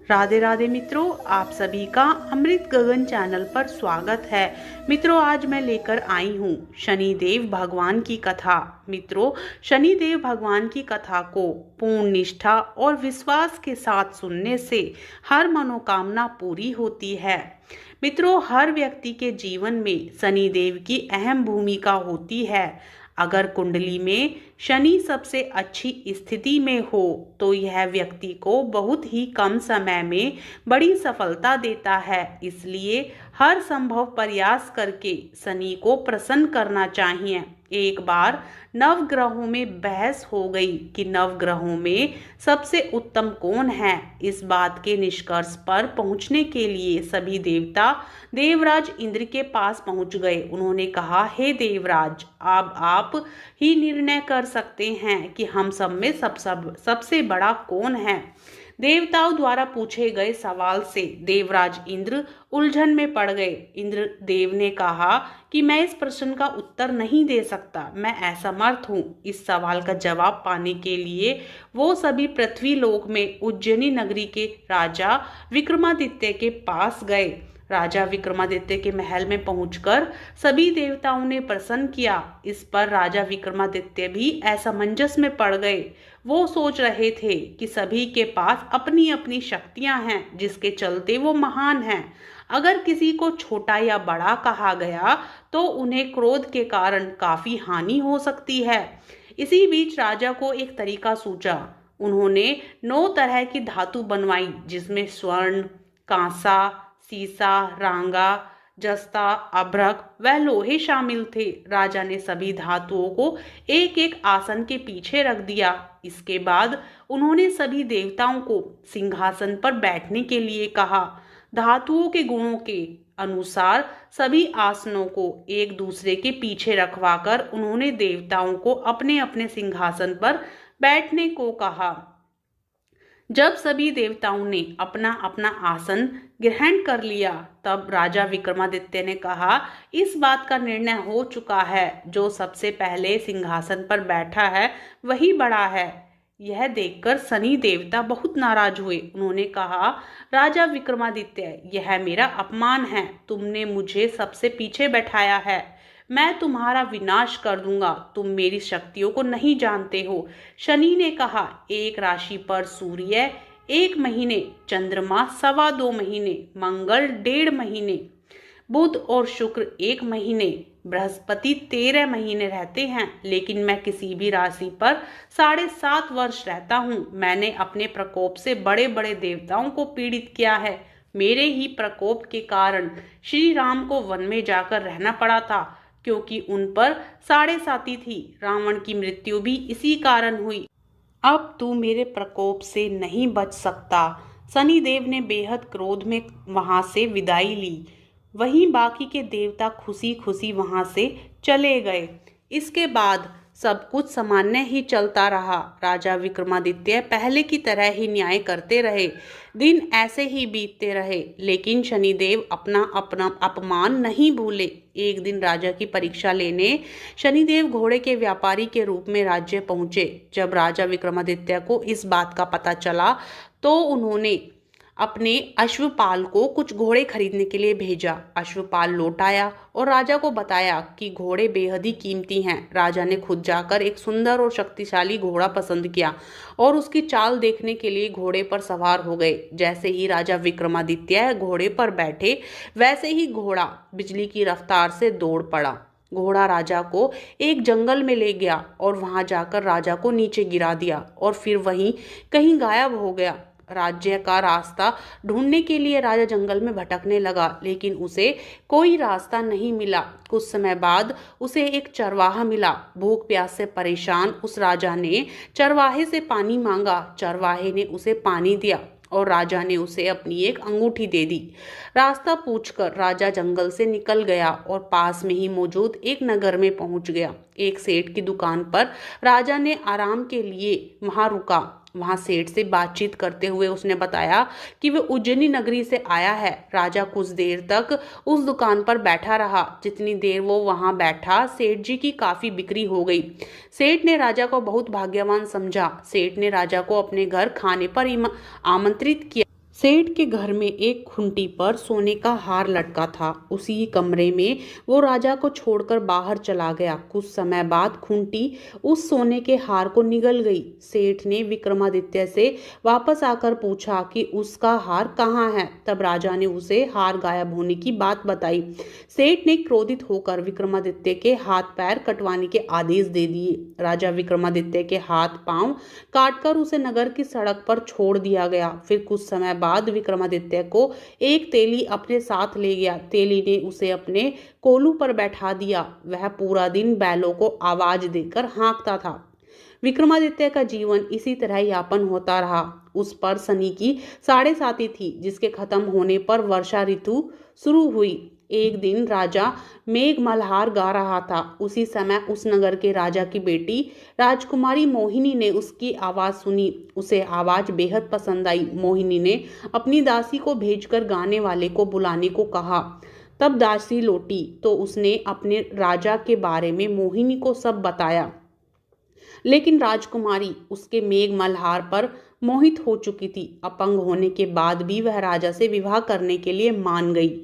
राधे राधे मित्रों, आप सभी का अमृत गगन चैनल पर स्वागत है। मित्रों, आज मैं लेकर आई हूँ शनिदेव भगवान की कथा। मित्रों, शनिदेव भगवान की कथा को पूर्ण निष्ठा और विश्वास के साथ सुनने से हर मनोकामना पूरी होती है। मित्रों, हर व्यक्ति के जीवन में शनिदेव की अहम भूमिका होती है। अगर कुंडली में शनि सबसे अच्छी स्थिति में हो तो यह व्यक्ति को बहुत ही कम समय में बड़ी सफलता देता है। इसलिए हर संभव प्रयास करके शनि को प्रसन्न करना चाहिए। एक बार नवग्रहों में बहस हो गई कि नवग्रहों में सबसे उत्तम कौन है। इस बात के निष्कर्ष पर पहुंचने के लिए सभी देवता देवराज इंद्र के पास पहुंच गए। उन्होंने कहा, हे देवराज, अब आप ही निर्णय कर सकते हैं कि हम सब में सबसे बड़ा कौन है। देवताओं द्वारा पूछे गए सवाल से देवराज इंद्र उलझन में पड़ गए। इंद्र देव ने कहा कि मैं इस प्रश्न का उत्तर नहीं दे सकता, मैं असमर्थ हूँ। इस सवाल का जवाब पाने के लिए वो सभी पृथ्वी लोक में उज्जैनी नगरी के राजा विक्रमादित्य के पास गए। राजा विक्रमादित्य के महल में पहुंचकर सभी देवताओं ने प्रसन्न किया। इस पर राजा विक्रमादित्य भी असमंजस में पड़ गए। वो सोच रहे थे कि सभी के पास अपनी अपनी शक्तियां हैं जिसके चलते वो महान हैं। अगर किसी को छोटा या बड़ा कहा गया तो उन्हें क्रोध के कारण काफी हानि हो सकती है। इसी बीच राजा को एक तरीका सूझा। उन्होंने 9 तरह की धातु बनवाई, जिसमें स्वर्ण, कांसा, सीसा, रांगा, जस्ता, अभ्रक व लोहे शामिल थे। राजा ने सभी धातुओं को एक एक आसन के पीछे रख दिया। इसके बाद उन्होंने सभी देवताओं को सिंहासन पर बैठने के लिए कहा। धातुओं के गुणों के अनुसार सभी आसनों को एक दूसरे के पीछे रखवाकर उन्होंने देवताओं को अपने अपने सिंहासन पर बैठने को कहा। जब सभी देवताओं ने अपना अपना आसन ग्रहण कर लिया, तब राजा विक्रमादित्य ने कहा, इस बात का निर्णय हो चुका है, जो सबसे पहले सिंहासन पर बैठा है वही बड़ा है। यह देखकर शनि देवता बहुत नाराज हुए। उन्होंने कहा, राजा विक्रमादित्य, यह मेरा अपमान है। तुमने मुझे सबसे पीछे बैठाया है। मैं तुम्हारा विनाश कर दूंगा। तुम मेरी शक्तियों को नहीं जानते हो। शनि ने कहा, एक राशि पर सूर्य 1 महीने, चंद्रमा 2.25 महीने, मंगल 1.5 महीने, बुध और शुक्र 1 महीने, बृहस्पति 13 महीने रहते हैं। लेकिन मैं किसी भी राशि पर 7.5 वर्ष रहता हूँ। मैंने अपने प्रकोप से बड़े बड़े देवताओं को पीड़ित किया है। मेरे ही प्रकोप के कारण श्री राम को वन में जाकर रहना पड़ा था, क्योंकि उन पर 7.5 थी। रावण की मृत्यु भी इसी कारण हुई। अब तू मेरे प्रकोप से नहीं बच सकता। शनिदेव ने बेहद क्रोध में वहां से विदाई ली। वहीं बाकी के देवता खुशी खुशी वहां से चले गए। इसके बाद सब कुछ सामान्य ही चलता रहा। राजा विक्रमादित्य पहले की तरह ही न्याय करते रहे। दिन ऐसे ही बीतते रहे, लेकिन शनिदेव अपना अपमान नहीं भूले। एक दिन राजा की परीक्षा लेने शनिदेव घोड़े के व्यापारी के रूप में राज्य पहुंचे। जब राजा विक्रमादित्य को इस बात का पता चला तो उन्होंने अपने अश्वपाल को कुछ घोड़े खरीदने के लिए भेजा। अश्वपाल लौट आया और राजा को बताया कि घोड़े बेहद ही कीमती हैं। राजा ने खुद जाकर एक सुंदर और शक्तिशाली घोड़ा पसंद किया और उसकी चाल देखने के लिए घोड़े पर सवार हो गए। जैसे ही राजा विक्रमादित्य घोड़े पर बैठे, वैसे ही घोड़ा बिजली की रफ्तार से दौड़ पड़ा। घोड़ा राजा को एक जंगल में ले गया और वहां जाकर राजा को नीचे गिरा दिया और फिर वहीं कहीं गायब हो गया। राज्य का रास्ता ढूंढने के लिए राजा जंगल में भटकने लगा, लेकिन उसे कोई रास्ता नहीं मिला। कुछ समय बाद उसे एक चरवाहा मिला। भूख प्यास से परेशान उस राजा ने चरवाहे से पानी मांगा। चरवाहे ने उसे पानी दिया और राजा ने उसे अपनी एक अंगूठी दे दी। रास्ता पूछकर राजा जंगल से निकल गया और पास में ही मौजूद एक नगर में पहुंच गया। एक सेठ की दुकान पर राजा ने आराम के लिए वहां रुका। वहां सेठ से बातचीत करते हुए उसने बताया कि वह उज्जैनी नगरी से आया है। राजा कुछ देर तक उस दुकान पर बैठा रहा। जितनी देर वो वहां बैठा, सेठ जी की काफी बिक्री हो गई। सेठ ने राजा को बहुत भाग्यवान समझा। सेठ ने राजा को अपने घर खाने पर आमंत्रित किया। सेठ के घर में एक खूंटी पर सोने का हार लटका था। उसी कमरे में वो राजा को छोड़कर बाहर चला गया। कुछ समय बाद खूंटी उस सोने के हार को निगल गई। सेठ ने विक्रमादित्य से वापस आकर पूछा कि उसका हार कहाँ है। तब राजा ने उसे हार गायब होने की बात बताई। सेठ ने क्रोधित होकर विक्रमादित्य के हाथ पैर कटवाने के आदेश दे दिए। राजा विक्रमादित्य के हाथ पांव काटकर उसे नगर की सड़क पर छोड़ दिया गया। फिर कुछ समय बाद विक्रमादित्य को एक तेली अपने साथ ले गया। तेली ने उसे अपने कोलू पर बैठा दिया। वह पूरा दिन बैलों को आवाज देकर हाँकता था। विक्रमादित्य का जीवन इसी तरह यापन होता रहा। उस पर शनि की 7.5 थी, जिसके खत्म होने पर वर्षा ऋतु शुरू हुई। एक दिन राजा मेघ मल्हार गा रहा था। उसी समय उस नगर के राजा की बेटी राजकुमारी मोहिनी ने उसकी आवाज सुनी। उसे आवाज बेहद पसंद आई। मोहिनी ने अपनी दासी को भेजकर गाने वाले को बुलाने को कहा। तब दासी लौटी तो उसने अपने राजा के बारे में मोहिनी को सब बताया। लेकिन राजकुमारी उसके मेघ मल्हार पर मोहित हो चुकी थी। अपंग होने के बाद भी वह राजा से विवाह करने के लिए मान गई।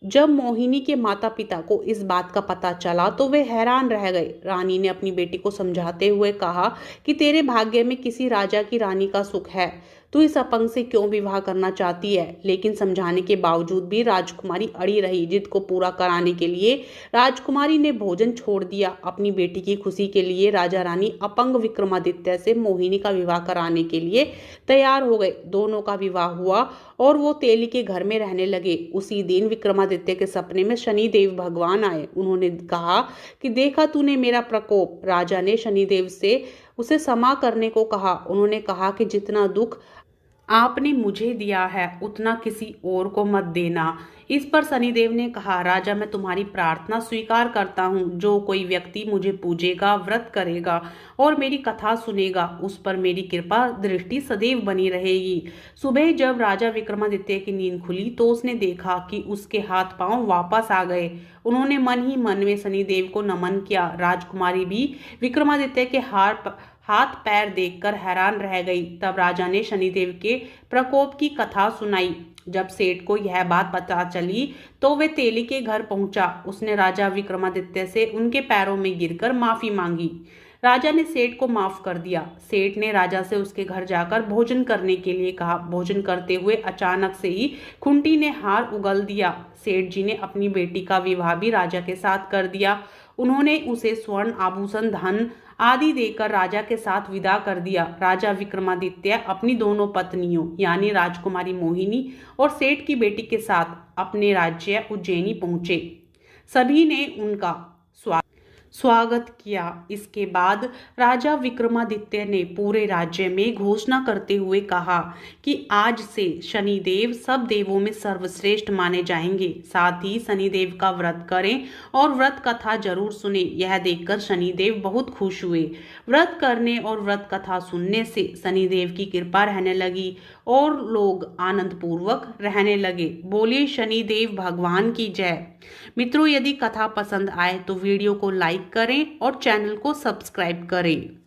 जब मोहिनी के माता पिता को इस बात का पता चला तो वे हैरान रह गए। रानी ने अपनी बेटी को समझाते हुए कहा कि तेरे भाग्य में किसी राजा की रानी का सुख है। तू इस अपंग से क्यों विवाह करना चाहती है? लेकिन समझाने के बावजूद भी राजकुमारी अड़ी रही। जिद को पूरा कराने के लिए राजकुमारी ने भोजन छोड़ दिया। अपनी बेटी की खुशी के लिए राजा रानी अपंग विक्रमादित्य से मोहिनी का विवाह कराने के लिए तैयार हो गए। दोनों का विवाह हुआ और वो तेली के घर में रहने लगे। उसी दिन विक्रमादित्य के सपने में शनिदेव भगवान आए। उन्होंने कहा कि देखा तूने मेरा प्रकोप। राजा ने शनिदेव से उसे क्षमा करने को कहा। उन्होंने कहा कि जितना दुख आपने मुझे दिया है उतना किसी और को मत देना। इस पर शनिदेव ने कहा, राजा मैं तुम्हारी प्रार्थना स्वीकार करता हूँ। जो कोई व्यक्ति मुझे पूजेगा, व्रत करेगा और मेरी कथा सुनेगा, उस पर मेरी कृपा दृष्टि सदैव बनी रहेगी। सुबह जब राजा विक्रमादित्य की नींद खुली तो उसने देखा कि उसके हाथ पांव वापस आ गए। उन्होंने मन ही मन में शनिदेव को नमन किया। राजकुमारी भी विक्रमादित्य के हाथ पैर देखकर हैरान रह गई। तब राजा ने शनिदेव के प्रकोप की कथा सुनाई। जब सेठ को यह बात पता चली तो वे तेली के घर पहुंचा। उसने राजा विक्रमादित्य से उनके पैरों में गिरकर माफी मांगी। राजा ने सेठ को माफ कर दिया। सेठ ने राजा से उसके घर जाकर भोजन करने के लिए कहा। भोजन करते हुए अचानक से ही खूंटी ने हार उगल दिया। सेठ जी ने अपनी बेटी का विवाह भी राजा के साथ कर दिया। उन्होंने उसे स्वर्ण आभूषण, धन आदि देकर राजा के साथ विदा कर दिया। राजा विक्रमादित्य अपनी दोनों पत्नियों यानी राजकुमारी मोहिनी और सेठ की बेटी के साथ अपने राज्य उज्जैनी पहुंचे। सभी ने उनका स्वागत किया। इसके बाद राजा विक्रमादित्य ने पूरे राज्य में घोषणा करते हुए कहा कि आज से शनिदेव सब देवों में सर्वश्रेष्ठ माने जाएंगे। साथ ही शनिदेव का व्रत करें और व्रत कथा जरूर सुने। यह देखकर शनिदेव बहुत खुश हुए। व्रत करने और व्रत कथा सुनने से शनिदेव की कृपा रहने लगी और लोग आनंद पूर्वक रहने लगे। बोलिए शनिदेव भगवान की जय। मित्रों, यदि कथा पसंद आए तो वीडियो को लाइक करें और चैनल को सब्सक्राइब करें।